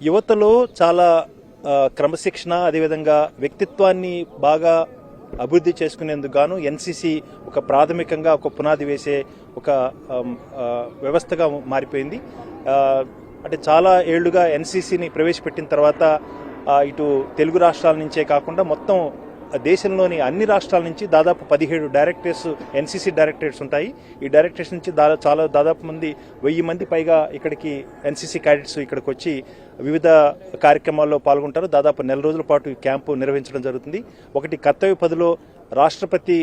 యువతలో చాలా క్రమశిక్షణ, అదేవిధంగా వ్యక్తిత్వాన్ని బాగా అభివృద్ధి చేసుకునేందుకు గాను ఎన్సీసీ ఒక ప్రాథమికంగా ఒక పునాది వేసే ఒక వ్యవస్థగా మారిపోయింది. అంటే చాలా ఏళ్లుగా ఎన్సీసీని ప్రవేశపెట్టిన తర్వాత ఇటు తెలుగు రాష్ట్రాల నుంచే కాకుండా మొత్తం దేశంలోని అన్ని రాష్ట్రాల నుంచి దాదాపు 17 డైరెక్టరేట్స్ ఎన్సీసీ డైరెక్టరేట్స్ ఉంటాయి. ఈ డైరెక్టరేట్స్ నుంచి దాదాపు మంది 1000 మంది పైగా ఇక్కడికి ఎన్సీసీ క్యాడెట్స్ ఇక్కడికి వచ్చి వివిధ కార్యక్రమాల్లో పాల్గొంటారు. దాదాపు నెల రోజుల పాటు ఈ క్యాంపు నిర్వహించడం జరుగుతుంది. ఒకటి కర్తవ్య పదిలో రాష్ట్రపతి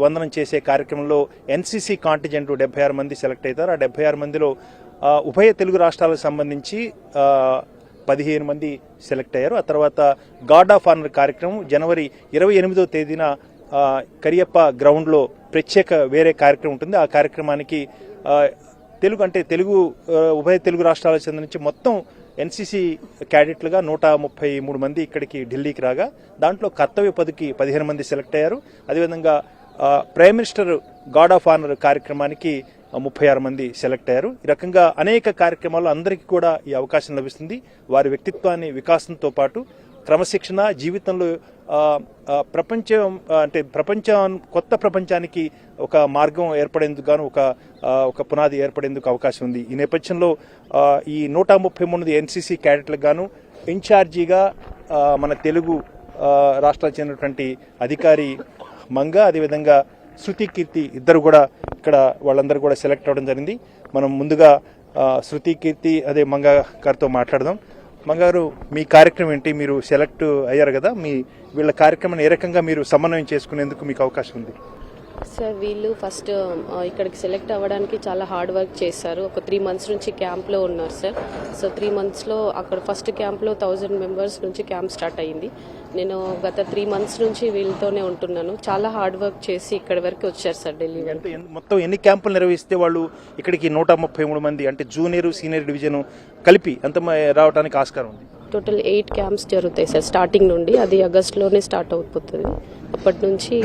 వందనం చేసే కార్యక్రమంలో ఎన్సీసీ కాంటిజెంట్ 76 మంది సెలెక్ట్ అవుతారు. ఆ 76 మందిలో ఉభయ తెలుగు రాష్ట్రాలకు సంబంధించి 15 మంది సెలెక్ట్ అయ్యారు. ఆ తర్వాత గార్డ్ ఆఫ్ ఆనర్ కార్యక్రమం జనవరి 28వ తేదీన కరియప్ప గ్రౌండ్లో ప్రత్యేక వేరే కార్యక్రమం ఉంటుంది. ఆ కార్యక్రమానికి తెలుగు ఉభయ తెలుగు రాష్ట్రాలకు చెందిన మొత్తం ఎన్సీసీ క్యాడెట్లుగా 133 మంది ఇక్కడికి ఢిల్లీకి రాగా దాంట్లో కర్తవ్య పదికి 15 మంది సెలెక్ట్ అయ్యారు. అదేవిధంగా prime minister guard of honour కార్యక్రమానికి 36 మంది సెలెక్ట్ అయ్యారు. ఈ రకంగా అనేక కార్యక్రమాల్లో అందరికీ కూడా ఈ అవకాశం లభిస్తుంది. వారి వ్యక్తిత్వాన్ని వికాసంతో పాటు క్రమశిక్షణ, జీవితంలో కొత్త ప్రపంచానికి ఒక మార్గం ఏర్పడేందుకు గాను ఒక పునాది ఏర్పడేందుకు అవకాశం ఉంది. ఈ నేపథ్యంలో ఈ 133 ఎన్సీసీ క్యాడెట్లకు గాను ఇన్ఛార్జిగా మన తెలుగు రాష్ట్రాలకు చెందినటువంటి అధికారి మంగ, అదేవిధంగా శృతి కీర్తి ఇద్దరు కూడా ఇక్కడ వాళ్ళందరూ కూడా సెలెక్ట్ అవ్వడం జరిగింది. మనం ముందుగా శృతి కీర్తి అదే మంగ గారితో మాట్లాడదాం. మంగారు, మీ కార్యక్రమం ఏంటి? మీరు సెలెక్ట్ అయ్యారు కదా, వీళ్ళ కార్యక్రమాన్ని ఏ రకంగా మీరు సమన్వయం చేసుకునేందుకు మీకు అవకాశం ఉంది? సార్, వీళ్ళు ఫస్ట్ ఇక్కడికి సెలెక్ట్ అవ్వడానికి చాలా హార్డ్ వర్క్ చేశారు. ఒక 3 months నుంచి క్యాంప్లో ఉన్నారు సార్. సో 3 monthsలో అక్కడ ఫస్ట్ క్యాంప్లో 1000 members నుంచి క్యాంప్ స్టార్ట్ అయ్యింది. నేను గత 3 months నుంచి వీళ్ళతోనే ఉంటున్నాను. చాలా హార్డ్ వర్క్ చేసి ఇక్కడి వరకు వచ్చారు సార్ ఢిల్లీ. మొత్తం ఎన్ని క్యాంపులు నిర్వహిస్తే వాళ్ళు ఇక్కడికి 133 మంది అంటే జూనియర్ సీనియర్ డివిజన్ కలిపి ఎంత రావడానికి ఆస్కారం ఉంది? టోటల్ 8 క్యాంప్స్ జరుగుతాయి సార్ స్టార్టింగ్ నుండి. అది ఆగస్టులోనే స్టార్ట్ అయిపోతుంది. అప్పటి నుంచి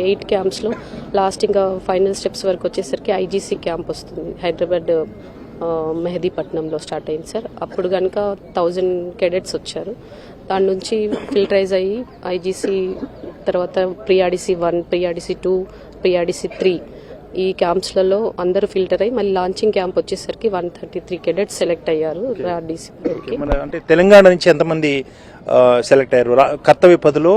8 క్యాంప్స్లో లాస్ట్ ఇంకా ఫైనల్ స్టెప్స్ వరకు వచ్చేసరికి ఐజీసీ క్యాంప్ వస్తుంది. హైదరాబాద్ మెహదీపట్నంలో స్టార్ట్ అయింది సార్. అప్పుడు కనుక 1000 cadets వచ్చారు. దాని నుంచి ఫిల్టరైజ్ అయ్యి ఐజీసీ తర్వాత ప్రియాడిసి 1, ప్రియాడిసి 2, ప్రియాడిసి 3 ఈ క్యాంప్స్లలో అందరూ ఫిల్టర్ అయ్యి మళ్ళీ లాంచింగ్ క్యాంప్ వచ్చేసరికి 133 cadets సెలెక్ట్ అయ్యారు. అంటే తెలంగాణ నుంచి ఎంతమంది సెలెక్ట్ అయ్యారు? కర్తవ్య పదిలో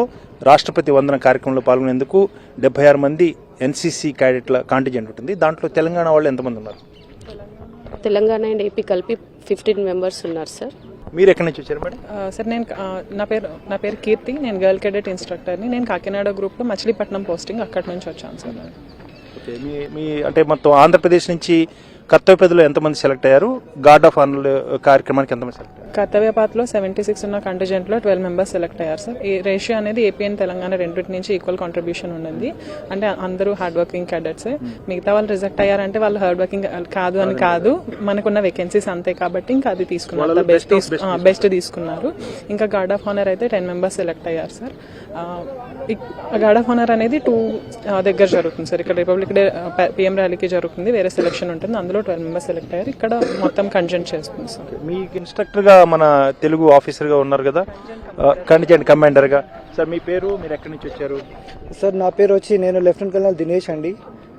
రాష్ట్రపతి వందన కార్యక్రమంలో పాల్గొనేందుకు 76 మంది ఎన్సీసీ క్యాడెట్ల కాంటిజెంట్ ఉంటుంది. దాంట్లో తెలంగాణ వాళ్ళు ఎంతమంది ఉన్నారు? తెలంగాణ అండ్ ఏపీ కలిపి 15 members ఉన్నారు సార్. మీరు ఎక్కడి నుంచి వచ్చారు మేడం? సార్, నా పేరు కీర్తి. నేను గర్ల్ క్యాడెట్ ఇన్స్ట్రక్టర్ని. నేను కాకినాడ గ్రూప్లో మచిలీపట్నం పోస్టింగ్ అక్కడి నుంచి వచ్చాను సార్. ఓకే, మీ అంటే మొత్తం ఆంధ్రప్రదేశ్ నుంచి కర్తవ్యపథలో ఎంతమంది సెలెక్ట్ అయ్యారు? గార్డ్ ఆఫ్ ఆనర్ కార్యక్రమానికి ఎంతమంది సెలెక్ట్ అయ్యారు? కర్తవ్యపాత్లో 76 ఉన్న కంటిజెంట్లో 12 members సెలెక్ట్ అయ్యారు సార్. ఈ రేషియో అనేది ఏపీ అండ్ తెలంగాణ రెండింటి నుంచి ఈక్వల్ కాంట్రిబ్యూషన్ ఉన్నది. అంటే అందరూ హార్డ్ వర్కింగ్ క్యాడెట్సే. మిగతా వాళ్ళు రిజెక్ట్ అయ్యారంటే వాళ్ళు హార్డ్ వర్కింగ్ కాదు అని కాదు, మనకున్న వేకెన్సీస్ అంతే కాబట్టి ఇంకా అది తీసుకున్నారు, బెస్ట్ తీసుకున్నారు. ఇంకా గార్డ్ ఆఫ్ ఆనర్ అయితే 10 members సెలెక్ట్ అయ్యారు సార్. గార్డ్ ఆఫ్ ఆనర్ అనేది 2 దగ్గర జరుగుతుంది సార్. ఇక్కడ రిపబ్లిక్ డే పిఎం ర్యాలీకి జరుగుతుంది, వేరే సెలెక్షన్ ఉంటుంది. అందులో 12 members సెలెక్ట్ అయ్యారు. ఇక్కడ మొత్తం కంజెంట్ చేస్తుంది సార్. మీకు ఇన్స్ట్రక్టర్ గా మన తెలుగు ఆఫీసర్ గా ఉన్నారు కదా, కంటిజెంట్ కమాండర్ గా. సార్, మీ పేరు, మీరు ఎక్కడి నుంచి వచ్చారు? సార్, నా పేరు వచ్చి నేను లెఫ్టినెంట్ కర్నల్ దినేష్ అండి.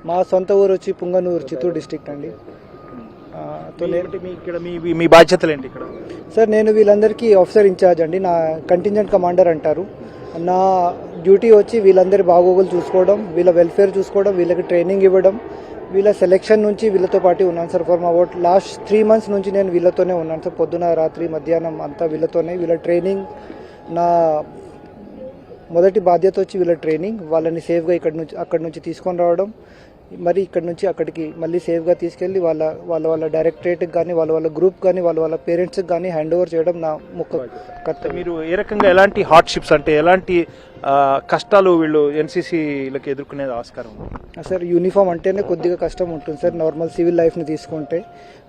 మా సొంత ఊరు వచ్చి పుంగనూరు, చిత్తూరు డిస్ట్రిక్ట్ అండి. మీ బాధ్యతలు ఏంటి ఇక్కడ? సార్, నేను వీళ్ళందరికీ ఆఫీసర్ ఇన్ఛార్జ్ అండి. నా కంటింజెంట్ కమాండర్ అంటారు. నా డ్యూటీ వచ్చి వీళ్ళందరి బాగోగులు చూసుకోవడం, వీళ్ళ వెల్ఫేర్ చూసుకోవడం, వీళ్ళకి ట్రైనింగ్ ఇవ్వడం, వీళ్ళ సెలెక్షన్ నుంచి వీళ్ళతో పాటు ఉన్నాను సార్. ఫర్ మా లాస్ట్ 3 months నుంచి నేను వీళ్ళతోనే ఉన్నాను సార్. పొద్దున, రాత్రి, మధ్యాహ్నం అంతా వీళ్ళతోనే. వీళ్ళ ట్రైనింగ్ నా మొదటి బాధ్యత వచ్చి వీళ్ళ ట్రైనింగ్. వాళ్ళని సేఫ్గా అక్కడి నుంచి తీసుకొని రావడం, మరి ఇక్కడ నుంచి అక్కడికి మళ్ళీ సేఫ్గా తీసుకెళ్ళి వాళ్ళ డైరెక్టరేట్కి కానీ, వాళ్ళ గ్రూప్ కానీ, వాళ్ళ పేరెంట్స్కి కానీ హ్యాండ్ ఓవర్ చేయడం నా ముఖ్య కర్తవ్యం. మీరు ఏ రకంగా ఎలాంటి హార్డ్షిప్స్ అంటే ఎలాంటి కష్టాలు వీళ్ళు ఎన్సీసీలకు ఎదుర్కొనే ఆస్కారం ఉంది? సార్, యూనిఫామ్ అంటేనే కొద్దిగా కష్టం ఉంటుంది సార్. నార్మల్ సివిల్ లైఫ్ని తీసుకుంటే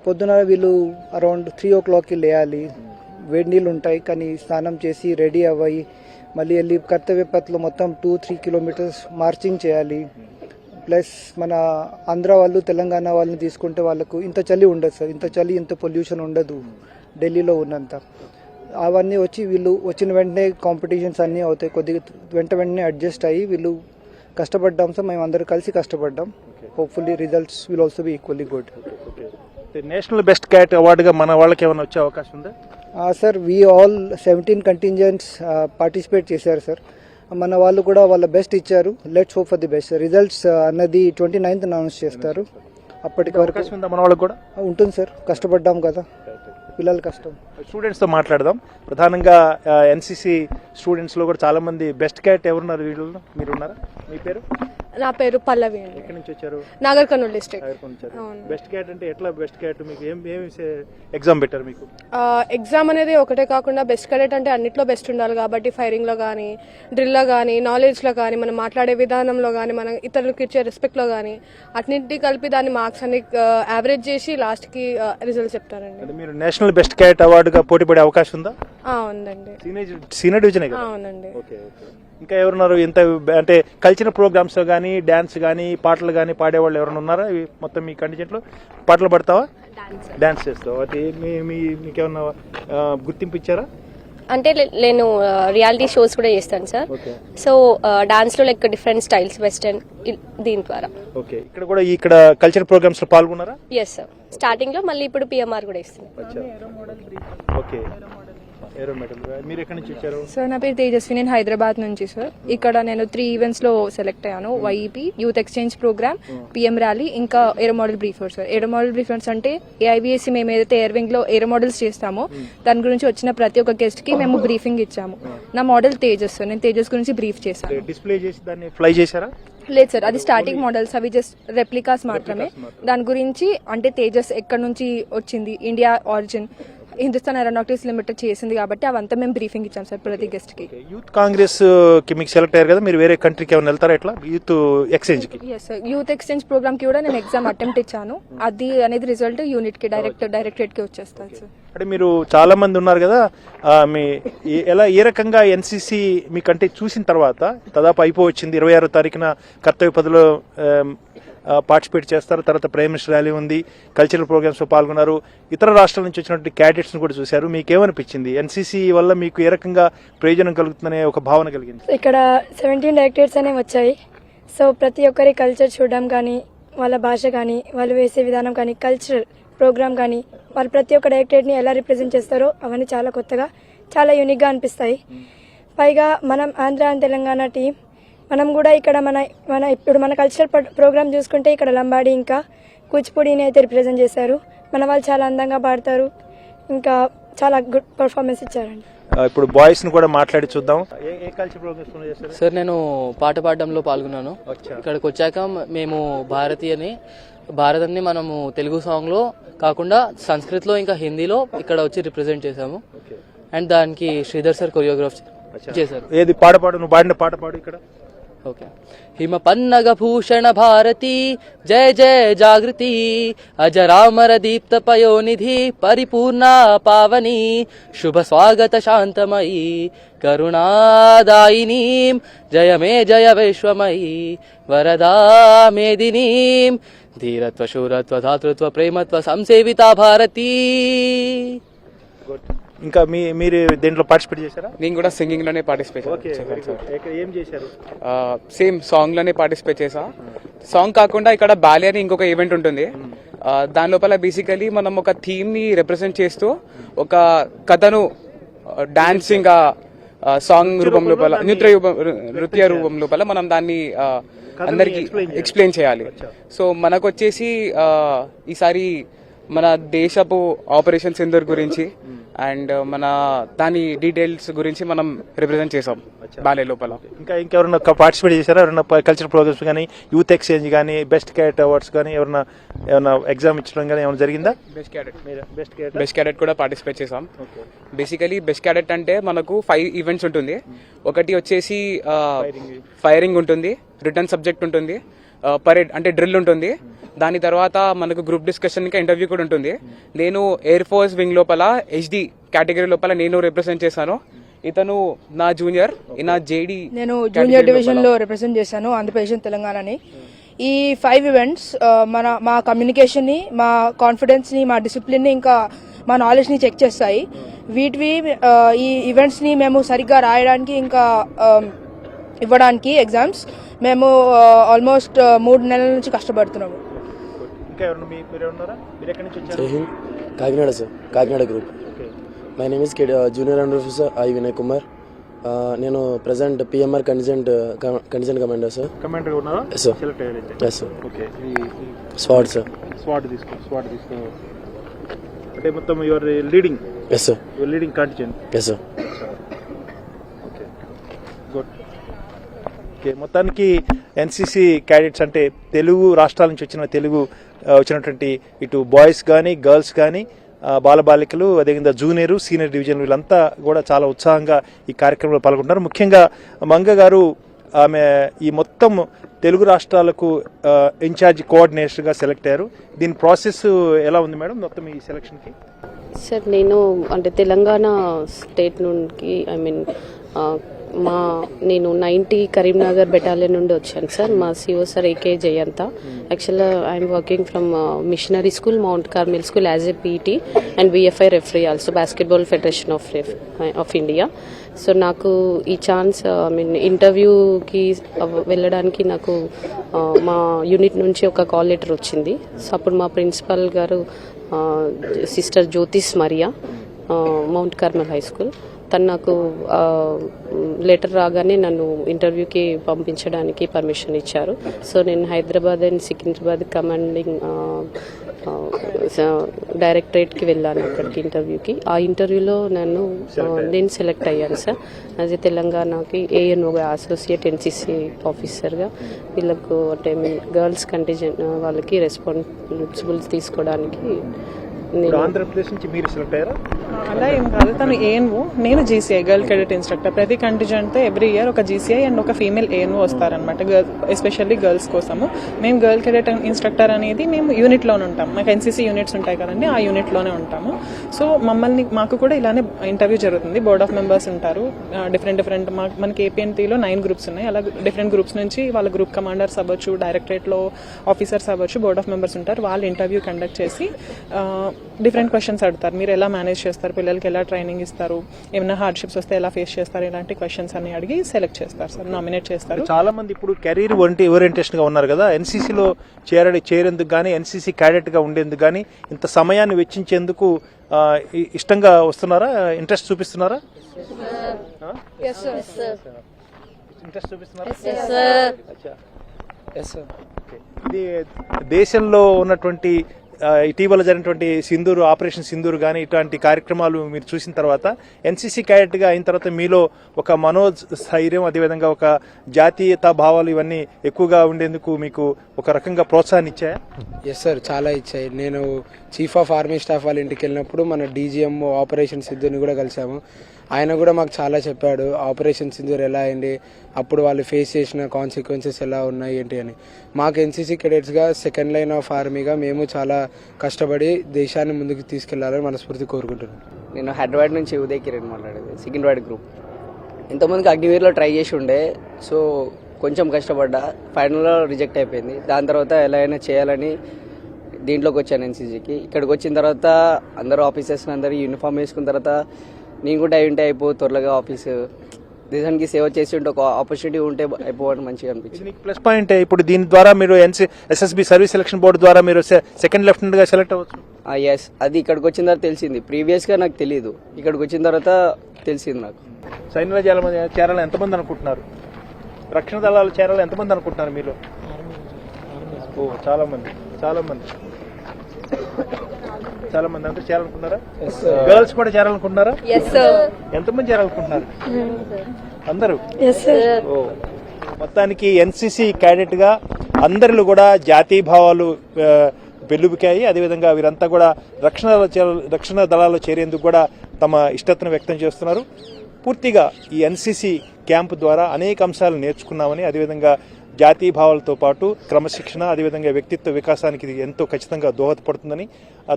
పొద్దున వీళ్ళు అరౌండ్ 3 o'clockకి లేయాలి. వేడి నీళ్ళు ఉంటాయి, కానీ స్నానం చేసి రెడీ అవ్వాలి. మళ్ళీ వెళ్ళి కర్తవ్య పథ్లో మొత్తం 2-3 kilometers మార్చింగ్ చేయాలి. ప్లస్ మన ఆంధ్ర వాళ్ళు, తెలంగాణ వాళ్ళని తీసుకుంటే వాళ్ళకు ఇంత చలి ఉండదు సార్. ఇంత చలి, ఇంత పొల్యూషన్ ఉండదు. ఢిల్లీలో ఉన్నంత. అవన్నీ వచ్చి వీళ్ళు వచ్చిన వెంటనే కాంపిటీషన్స్ అన్నీ అవుతాయి, కొద్దిగా వెంటనే అడ్జస్ట్ అయ్యి వీళ్ళు కష్టపడ్డాం సార్. మేము అందరూ కలిసి కష్టపడ్డాం. Hopefully results will also be equally good. National best cadet అవార్డుగా మన వాళ్ళకి ఏమైనా వచ్చే అవకాశం ఉందా? Sir we all 17 contingents participate చేశారు సార్. మన వాళ్ళు కూడా వాళ్ళ బెస్ట్ ఇచ్చారు. Let's hope for the best. Results అన్నది 29th అనౌన్స్ చేస్తారు. అప్పటికి వరకు అవకాశం ఉందా మన వాళ్ళకి కూడా? ఉంటుంది సార్, కష్టపడ్డాం కదా, పిల్లల కష్టం. స్టూడెంట్స్తో మాట్లాడదాం. ప్రధానంగా ఎన్సీసీ స్టూడెంట్స్లో కూడా చాలా మంది బెస్ట్ క్యాట్ ఎవరున్నారు వీళ్ళు? మీరు ఉన్నారా? మీ పేరు? నా పేరు పల్లవి అండి. ఎక్కడి నుంచి వచ్చారు? Nagar Kurnool district. Best cat అంటే ఎట్లా బెస్ట్ క్యాట్? మీకు ఏం ఎగ్జామ్ పెట్టారు మీకు? ఎగ్జామ్ అనేది ఒకటే కాకుండా బెస్ట్ క్యాడెట్ అంటే అన్నిట్లో బెస్ట్ ఉండాలి కాబట్టి ఫైరింగ్లో కానీ, డ్రిల్లో కానీ, నాలెడ్జ్లో కానీ, మనం మాట్లాడే విధానంలో కానీ, మనం ఇతరులకు ఇచ్చే రెస్పెక్ట్లో కానీ అన్నింటినీ కలిపి దాని మార్క్స్ అన్ని యావరేజ్ చేసి లాస్ట్కి రిజల్ట్ చెప్తారండి. మీరు నేషనల్ బెస్ట్ క్యాట్ అవార్డుగా పోటీ పడే అవకాశం ఉందా? ఉందండి. Senior division. అవునండి. ఓకే. ఇంకా ఎవరున్నారు? ఇంత అంటే కల్చరల్ ప్రోగ్రామ్స్ లో కానీ, డాన్స్ కానీ, పాటలు కానీ పాడేవాళ్ళు ఎవరైనా ఉన్నారా? మొత్తం మీ కండిజెంట్లో పాటలు పడతావా? డాన్స్ చేస్తావు. అది మీకేమన్నా గుర్తింపు ఇచ్చారా? అంటే నేను రియాలిటీ షోస్ కూడా చేస్తాను సార్. సో డాన్స్ లో లైక్ డిఫరెంట్ స్టైల్స్ వెస్టర్న్ దీని ద్వారా. ఓకే. ఇక్కడ కల్చరల్ ప్రోగ్రామ్స్ లో పాల్గొన్నారా? Yes sir. స్టార్టింగ్ లో మళ్ళీ ఇప్పుడు పిఎంఆర్ కూడా ఇస్తుంది. ఓకే. మీరు ఎక్కడి నుంచి వచ్చారు? సార్ నా పేరు తేజస్వి, నేను హైదరాబాద్ నుంచి సార్. ఇక్కడ నేను 3 ఈవెంట్స్ లో సెలెక్ట్ అయ్యాను. YEP, youth exchange programme, PM rally, ఇంకా aero model briefers sir. Aero model briefers అంటే ఏఐబిఎస్సి మేము ఏదైతే ఎయిర్వింగ్ లో ఏరో మోడల్స్ చేస్తామో దాని గురించి వచ్చిన ప్రతి ఒక్క గెస్ట్ కి మేము బ్రీఫింగ్ ఇచ్చాము. నా మోడల్ తేజస్ సార్. నేను తేజస్ గురించి బ్రీఫ్ చేశాను. డిస్ప్లే చేసి దాన్ని ఫ్లై చేశారా? లేదు సార్, అది స్టార్టింగ్ మోడల్స్, అవి జస్ట్ రెప్లికాస్ మాత్రమే. దాని గురించి అంటే తేజస్ ఎక్కడి నుంచి వచ్చింది, India origin, Hindustan aeronautics limited చేసింది కాబట్టి అవంతా మేము బ్రీఫింగ్ ఇచ్చాం సార్ ప్రతి గెస్ట్ కి. యూత్ కాంగ్రెస్ కి మీకు సెలెక్ట్ అయ్యారు కదా, మీరు వేరే కంట్రీకి ఏమైనా వెళ్తారా? ఎట్లా యూత్ ఎక్స్చేంజ్ కి? Yes sir, youth exchange program కి కూడా నేను ఎగ్జామ్ అటెంప్ట్ ఇచ్చాను. అది అనేది రిజల్ట్ యూనిట్ కి డైరెక్టరేట్ కి వచ్చేస్తుంది సార్. అంటే మీరు చాలా మంది ఉన్నారు కదా, మీ ఏ రకంగా ఎన్సీసీ మీకంటే చూసిన తర్వాత దాదాపు అయిపోవచ్చింది, 26వ తారీఖున కర్తవ్య పదిలో పార్టిసిపేట్ చేస్తారు. తర్వాత ప్రైమ్ మినిస్టర్ ర్యాలీ ఉంది, కల్చరల్ ప్రోగ్రామ్స్ లో పాల్గొన్నారు, ఇతర రాష్ట్రాల నుంచి వచ్చినటువంటి క్యాడెట్స్ కూడా చూశారు. మీకేమనిపించింది? ఎన్సీసీ వల్ల మీకు ఏ రకంగా ప్రయోజనం కలుగుతుందనే ఒక భావన కలిగింది? ఇక్కడ 17 డైరెక్టరేట్స్ అనేవి వచ్చాయి. సో ప్రతి ఒక్కరి కల్చర్ చూడడం కానీ, వాళ్ళ భాష కానీ, వాళ్ళు వేసే విధానం కానీ, కల్చరల్ ప్రోగ్రామ్ కానీ, వాళ్ళు ప్రతి ఒక్క డైరెక్టరేట్ని ఎలా రిప్రజెంట్ చేస్తారో అవన్నీ చాలా కొత్తగా, చాలా యూనిక్గా అనిపిస్తాయి. పైగా మనం ఆంధ్ర అండ్ తెలంగాణ టీం, మనం కూడా ఇక్కడ ఇప్పుడు మన కల్చరల్ ప్రోగ్రామ్ చూసుకుంటే ఇక్కడ లంబాడి ఇంకా కూచిపూడిని అయితే రిప్రజెంట్ చేశారు. మన వాళ్ళు చాలా అందంగా పాడతారు, ఇంకా చాలా గుడ్ పర్ఫార్మెన్స్ ఇచ్చారండి. ఇప్పుడు బాయ్స్ ని కూడా మాట్లాడి చూద్దాం. ఏ కల్చరల్ ప్రోగ్రామ్స్ చేశారు? సార్ నేను పాట పాడడంలో పాల్గొన్నాను. ఇక్కడికి వచ్చాక మేము భారత్ అని మనము తెలుగు సాంగ్ లో కాకుండా సంస్కృతిలో ఇంకా హిందీలో ఇక్కడ వచ్చి రిప్రజెంట్ చేశాము. అండ్ దానికి శ్రీధర్ సార్ కొరియోగ్రాఫ్ చేశారు. ఏది పాడు నువ్వు పాడిన పాట పాడు ఇక్కడ. ఓకే. హిమ పన్నగ భూషణ భారతి జయ జయ జాగృతి అజరామర దీప్త పయోనిధి పరిపూర్ణ పావని శుభ స్వాగత శాంతమయీ కరుణాదాయినీ జయ మే జయ వైశ్వమయీ వరదా మేదినీ ధీరత్వ శూరత్వ ధాతృత్వ ప్రేమత్వ సంసేవిత భారతి. ఇంకా మీరు దీంట్లో పార్టిసిపేట్ చేశారా? నేను కూడా సింగింగ్ లోనే పార్టిసిపేట్ ఏం చేశారు? సేమ్ సాంగ్ లోనే పార్టిసిపేట్ చేసా. సాంగ్ కాకుండా ఇక్కడ బాలే అని ఇంకొక ఈవెంట్ ఉంటుంది. దాని లోపల బేసికలీ మనం ఒక థీమ్ ని రిప్రజెంట్ చేస్తూ ఒక కథను డాన్సింగ్ సాంగ్ రూపం లోపల నృత్య రూపం లోపల మనం దాన్ని అందరికి ఎక్స్ప్లెయిన్ చేయాలి. సో మనకు వచ్చేసి ఈసారి మన దేశపు ఆపరేషన్ సింధూర్ గురించి అండ్ మన దాని డీటెయిల్స్ గురించి మనం రిప్రజెంట్ చేసాం బాలే లోపల. ఇంకెవరన్నా పార్టిసిపేట్ చేశారా? ఎవరైనా కల్చరల్ ప్రోగ్రామ్స్ కానీ, యూత్ ఎక్స్చేంజ్ కానీ, బెస్ట్ క్యాడెట్ అవార్డ్స్ కానీ ఏమన్నా ఎగ్జామ్ ఇచ్చడం కానీ ఏమైనా జరిగిందా? బెస్ట్ క్యాడెట్ కూడా పార్టిసిపేట్ చేసాం. బేసికలీ బెస్ట్ క్యాడెట్ అంటే మనకు 5 ఈవెంట్స్ ఉంటుంది. ఒకటి వచ్చేసి ఫైరింగ్ ఉంటుంది, రిటర్న్ సబ్జెక్ట్ ఉంటుంది, పరేడ్ అంటే డ్రిల్ ఉంటుంది. దాని తర్వాత మనకు గ్రూప్ డిస్కషన్ ఇంకా ఇంటర్వ్యూ కూడా ఉంటుంది. నేను ఎయిర్ ఫోర్స్ వింగ్ లోపల HD కేటగిరీ లోపల నేను రిప్రజెంట్ చేశాను. ఇతను నా జూనియర్, నా జేడీ. నేను జూనియర్ డివిజన్ లో రిప్రజెంట్ చేశాను ఆంధ్రప్రదేశ్ తెలంగాణని. ఈ 5 ఈవెంట్స్ మా కమ్యూనికేషన్ ని, మా కాన్ఫిడెన్స్ ని, మా డిసిప్లిన్ ని, ఇంకా మా నాలెడ్జ్ని చెక్ చేస్తాయి. వీటివి ఈ ఈవెంట్స్ని మేము సరిగ్గా రాయడానికి ఇంకా ఇవ్వడానికి ఎగ్జామ్స్ మేము ఆల్మోస్ట్ 3 నెలల నుంచి కష్టపడుతున్నాము. ఇంకా ఎవరు మీరు ఉన్నారా? మీరు ఎక్కడి నుంచి వచ్చారు? Kakinada sir, Kakinada group. My name is junior under officer I Vinay Kumar. నేను present PMR contingent commander sir. Commander ఉన్నారా? Yes sir. సెలెక్ట్ అయ్యారు. Yes sir. Okay. Squad sir. Squad తీసుకో అంటే మొత్తం your leading. Yes sir. Your leading contingent. Yes sir. Okay, good. Okay, మొత్తానికి NCC cadets అంటే తెలుగు రాష్ట్రాల నుంచి వచ్చినటువంటి ఇటు బాయ్స్ కానీ గర్ల్స్ కానీ బాలబాలికలు, అదేవిధంగా జూనియర్ సీనియర్ డివిజన్ వీళ్ళంతా కూడా చాలా ఉత్సాహంగా ఈ కార్యక్రమంలో పాల్గొంటున్నారు. ముఖ్యంగా మంగ గారు ఆమె ఈ మొత్తం తెలుగు రాష్ట్రాలకు ఇన్ఛార్జ్ కోఆర్డినేటర్గా సెలెక్ట్ అయ్యారు. దీని ప్రాసెస్ ఎలా ఉంది మేడం మొత్తం ఈ సెలక్షన్కి? సార్ నేను అంటే తెలంగాణ స్టేట్ నుండి నేను 90 కరీంనగర్ బెటాలియన్ నుండి వచ్చాను సార్. మా సిఓ సార్ ఏకే జయంత. యాక్చువల్గా I'm working from missionary school, Mount Carmel school as a PT and VFI referee also, Basketball Federation of India. So నాకు ఈ ఛాన్స్ ఇంటర్వ్యూకి వెళ్ళడానికి నాకు మా యూనిట్ నుంచి ఒక కాల్ లెటర్ వచ్చింది. సో అప్పుడు మా ప్రిన్సిపల్ గారు సిస్టర్ జ్యోతిష్ Mariya, mount Carmel high school, తను నాకు లెటర్ రాగానే నన్ను ఇంటర్వ్యూకి పంపించడానికి పర్మిషన్ ఇచ్చారు. సో నేను హైదరాబాద్ అండ్ సికింద్రాబాద్ కమాండింగ్ డైరెక్టరేట్కి వెళ్ళాను అక్కడికి ఇంటర్వ్యూకి. ఆ ఇంటర్వ్యూలో నేను సెలెక్ట్ అయ్యాను సార్. యాజ్ ఏ తెలంగాణకి ఏఎన్ఓగా, అసోసియేట్ ఎన్సీసీ ఆఫీసర్గా వీళ్ళకు అంటే గర్ల్స్ కంటిజెంట్ వాళ్ళకి రెస్పాన్సిబిలిటీ తీసుకోవడానికి. ఆంధ్రప్రదేశ్ నుంచి మీరు సెలెక్ట్ అయ్యారా? అలా ఏం కాదు, తను ఏఎన్ఓ, నేను జీసీఐ గర్ల్ కెడెట్ ఇన్స్ట్రక్టర్. ప్రతి కంటిజెంట్తో ఎవ్రీ ఇయర్ ఒక జీసీఐ అండ్ ఒక ఫీమేల్ ఏఎన్ఓ వస్తారనమాట, ఎస్పెషల్లీ గర్ల్స్ కోసము. మేము గర్ల్ కెడెట్ ఇన్స్ట్రక్టర్ అనేది మేము యూనిట్లోనే ఉంటాం. మాకు ఎన్సీసీ యూనిట్స్ ఉంటాయి కదండి, ఆ యూనిట్లోనే ఉంటాము. సో మాకు కూడా ఇలానే ఇంటర్వ్యూ జరుగుతుంది. బోర్డ్ ఆఫ్ మెంబర్స్ ఉంటారు, డిఫరెంట్ మనకి ఏపీఎన్టీలో 9 గ్రూప్స్ ఉన్నాయి. అలా డిఫరెంట్ గ్రూప్స్ నుంచి వాళ్ళ గ్రూప్ కమాండర్స్ అవ్వచ్చు, డైరెక్టరేట్లో ఆఫీసర్స్ అవ్వచ్చు, బోర్డ్ ఆఫ్ మెంబర్స్ ఉంటారు. వాళ్ళు ఇంటర్వ్యూ కండక్ట్ చేసి డిఫరెంట్ క్వశ్చన్స్ అడుగుతారు. మీరు ఎలా మేనేజ్ చేస్తారు, పిల్లలకి ఎలా ట్రైనింగ్ ఇస్తారు, ఏమైనా హార్డ్షిప్స్ వస్తే ఎలా ఫేస్ చేస్తారు, ఇలాంటి క్వశ్చన్స్ అన్ని అడిగి సెలెక్ట్ చేస్తారు సార్, నామినేట్ చేస్తారు. చాలా మంది ఇప్పుడు కెరీర్ ఓరియంటేషన్ గా ఉన్నారు కదా, ఎన్సీసీలో చేరేందుకు కానీ ఎన్సీసీ క్యాడెట్ గా ఉండేందుకు కానీ ఇంత సమయాన్ని వెచ్చించేందుకు ఇష్టంగా వస్తున్నారా, ఇంట్రెస్ట్ చూపిస్తున్నారా? ఇంట్రెస్ట్ చూపిస్తున్నారా? ఇది దేశంలో ఉన్నటువంటి ఇటీవల జరిగినటువంటి ఆపరేషన్ సింధూర్ కానీ ఇట్లాంటి కార్యక్రమాలు మీరు చూసిన తర్వాత ఎన్సీసీ క్యాడెట్గా అయిన తర్వాత మీలో ఒక మనోస్థైర్యం, అదేవిధంగా ఒక జాతీయతా భావాలు ఇవన్నీ ఎక్కువగా ఉండేందుకు మీకు ఒక రకంగా ప్రోత్సాహాన్ని ఇచ్చాయా? ఎస్ సార్, చాలా ఇచ్చాయి. నేను చీఫ్ ఆఫ్ ఆర్మీ స్టాఫ్ వాళ్ళ ఇంటికి వెళ్ళినప్పుడు మన డీజీఎం ఆపరేషన్ సింధూర్ని కూడా కలిసాము. ఆయన కూడా మాకు చాలా చెప్పాడు, ఆపరేషన్ సింధూర్ ఎలా అయింది, అప్పుడు వాళ్ళు ఫేస్ చేసిన కాన్సిక్వెన్సెస్ ఎలా ఉన్నాయి ఏంటి అని. మాకు ఎన్సీసీ కెడెట్స్గా సెకండ్ లైన్ ఆఫ్ ఆర్మీగా మేము చాలా కష్టపడి దేశాన్ని ముందుకు తీసుకెళ్లాలని మనస్ఫూర్తి కోరుకుంటున్నాను. నేను హైదరాబాద్ నుంచి ఉదయ్ కిరణ్ మాట్లాడేది, సికింద్రాబాద్ గ్రూప్. ఇంతమందికి అగ్నివీర్లో ట్రై చేసి ఉండే, సో కొంచెం కష్టపడ్డా, ఫైనల్లో రిజెక్ట్ అయిపోయింది. దాని తర్వాత ఎలా అయినా చేయాలని దీంట్లోకి వచ్చాను ఎన్సీసీకి. ఇక్కడికి వచ్చిన తర్వాత అందరూ ఆఫీసర్స్ అందరూ యూనిఫామ్ వేసుకున్న తర్వాత నేను కూడా అయిపో త్వరగా ఆఫీసు దేశానికి సేవ చేసి ఉంటే ఒక ఆపర్చునిటీ ఉంటే అయిపోవడం మంచిగా అనిపించింది. ప్లస్ పాయింట్ ఇప్పుడు దీని ద్వారా మీరు ఎస్ఎస్బి సర్వీస్ సెలక్షన్ బోర్డు ద్వారా మీరు సెకండ్ లెఫ్టినెంట్ గా సెలెక్ట్ అవ్వచ్చు. ఎస్, అది ఇక్కడికి వచ్చిన తర్వాత తెలిసింది. ప్రీవియస్ గా నాకు తెలియదు, ఇక్కడికి వచ్చిన తర్వాత తెలిసింది నాకు. సైన్యంలో చేరాలని ఎంతమంది అనుకుంటున్నారు? రక్షణ దళాలు చేరాలని ఎంతమంది అనుకుంటున్నారు మీలో? చాలా మంది అందరూ చేరాలనుకుంటున్నారా? గర్ల్స్ కూడా చేరాలనుకుంటున్నారా? ఎంతమంది చేరాలనుకుంటున్నారు? అందరూ. మొత్తానికి ఎన్సీసీ క్యాడెట్ గా అందరిలో కూడా జాతీయ భావాలు వెల్లుబికాయి. అదేవిధంగా వీరంతా కూడా రక్షణ దళాల్లో చేరేందుకు కూడా తమ ఇష్టతను వ్యక్తం చేస్తున్నారు. పూర్తిగా ఈ ఎన్సీసీ క్యాంపు ద్వారా అనేక అంశాలు నేర్చుకున్నామని, అదేవిధంగా జాతీయ భావాలతో పాటు క్రమశిక్షణ, అదేవిధంగా వ్యక్తిత్వ వికాసానికి ఇది ఎంతో ఖచ్చితంగా దోహదపడుతుందని,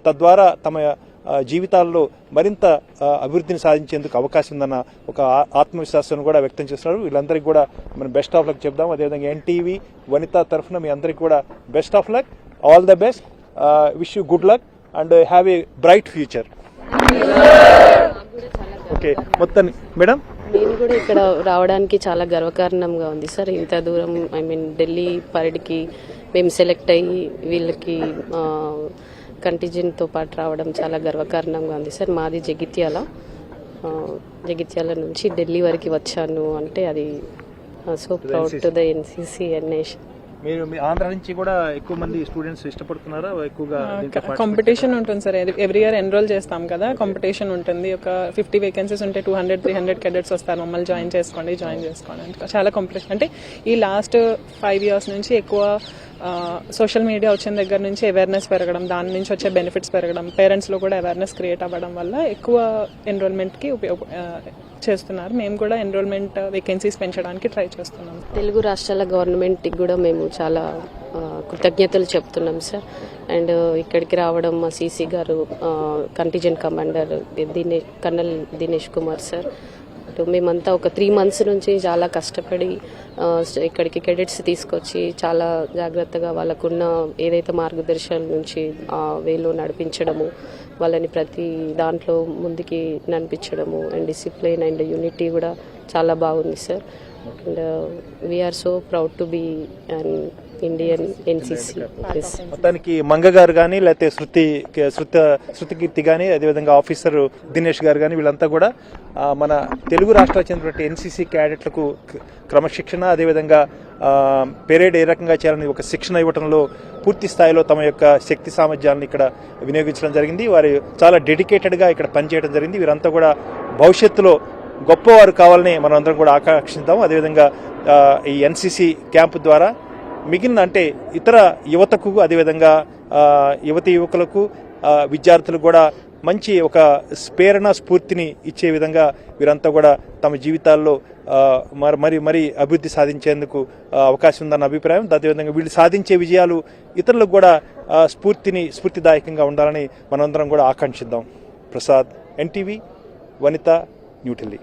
తద్వారా తమ జీవితాల్లో మరింత అభివృద్ధిని సాధించేందుకు అవకాశం ఉందన్న ఒక ఆత్మవిశ్వాసాన్ని కూడా వ్యక్తం చేస్తున్నారు. వీళ్ళందరికీ కూడా మనం బెస్ట్ ఆఫ్ లక్ చెప్దాం. అదేవిధంగా ఎన్టీవీ వనిత తరఫున మీ అందరికీ కూడా best of luck, all the best, wish you good luck and have a bright future. Okay, మొత్తం మేడం నేను కూడా ఇక్కడ రావడానికి చాలా గర్వకారణంగా ఉంది సార్. ఇంత దూరం ఢిల్లీ పరేడ్కి మేము సెలెక్ట్ అయ్యి వీళ్ళకి కంటిజెంట్తో పాటు రావడం చాలా గర్వకారణంగా ఉంది సార్. మాది జగిత్యాల నుంచి ఢిల్లీ వరకు వచ్చాను అంటే అది so proud to the NCC and nation. మీరు మీ ఆంధ్ర నుంచి కూడా ఎక్కువ మంది స్టూడెంట్స్ ఇష్టపడుతున్నారా ఎక్కువగా? కాంపిటీషన్ ఉంటుంది సార్. ఎవ్రీ ఇయర్ ఎన్రోల్ చేస్తాం కదా, కాంపిటీషన్ ఉంటుంది. ఒక 50 వేకెన్సీస్ ఉంటే 200-300 cadets వస్తారు, మమ్మల్ని జాయిన్ చేసుకోండి అంటే చాలా కాంపిటీషన్. అంటే ఈ లాస్ట్ 5 years నుంచి ఎక్కువ సోషల్ మీడియా వచ్చిన దగ్గర నుంచి అవేర్నెస్ పెరగడం, దాని నుంచి వచ్చే బెనిఫిట్స్ పెరగడం, పేరెంట్స్లో కూడా అవేర్నెస్ క్రియేట్ అవ్వడం వల్ల ఎక్కువ ఎన్రోల్మెంట్కి చేస్తున్నారు. మేము కూడా ఎన్రోల్మెంట్ వేకెన్సీస్ పెంచడానికి ట్రై చేస్తున్నాం. తెలుగు రాష్ట్రాల గవర్నమెంట్కి కూడా మేము చాలా కృతజ్ఞతలు చెప్తున్నాం సార్. అండ్ ఇక్కడికి రావడం మా సీసీ గారు, contingent commander colonel Dinesh Kumar sir, మేమంతా ఒక 3 months నుంచి చాలా కష్టపడి ఇక్కడికి కెడెట్స్ తీసుకొచ్చి చాలా జాగ్రత్తగా వాళ్ళకున్న ఏదైతే మార్గదర్శకాల నుంచి ఆ వేలో నడిపించడము, వాళ్ళని ప్రతి దాంట్లో ముందుకి నడిపించడము, అండ్ డిసిప్లిన్ అండ్ యూనిటీ కూడా చాలా బాగుంది sir. And we are so proud to be an Indian NCC. మొత్తానికి మంగ గారు కానీ లేకపోతే శృతికీర్తి కానీ అదేవిధంగా ఆఫీసర్ దినేష్ గారు కానీ వీళ్ళంతా కూడా మన తెలుగు రాష్ట్రాలకు చెందినటువంటి ఎన్సీసీ క్యాడెట్లకు క్రమశిక్షణ అదేవిధంగా పెరేడ్ ఏ రకంగా చేయాలని ఒక శిక్షణ ఇవ్వడంలో పూర్తి స్థాయిలో తమ యొక్క శక్తి సామర్థ్యాలను ఇక్కడ వినియోగించడం జరిగింది. వారు చాలా డెడికేటెడ్గా ఇక్కడ పనిచేయడం జరిగింది. వీరంతా కూడా భవిష్యత్తులో గొప్పవారు కావాలని మనం అందరం కూడా ఆకాంక్షిద్దాం. అదేవిధంగా ఈ ఎన్సీసీ క్యాంపు ద్వారా మిగిలిన అంటే ఇతర యువతకు అదేవిధంగా యువతి యువకులకు విద్యార్థులకు కూడా మంచి ఒక ప్రేరణ స్ఫూర్తిని ఇచ్చే విధంగా వీరంతా కూడా తమ జీవితాల్లో మరి అభివృద్ధి సాధించేందుకు అవకాశం ఉందన్న అభిప్రాయం. అదేవిధంగా వీళ్ళు సాధించే విజయాలు ఇతరులకు కూడా స్ఫూర్తిదాయకంగా ఉండాలని మనందరం కూడా ఆకాంక్షిద్దాం. ప్రసాద్, ఎన్టీవీ, వనిత, న్యూఢిల్లీ.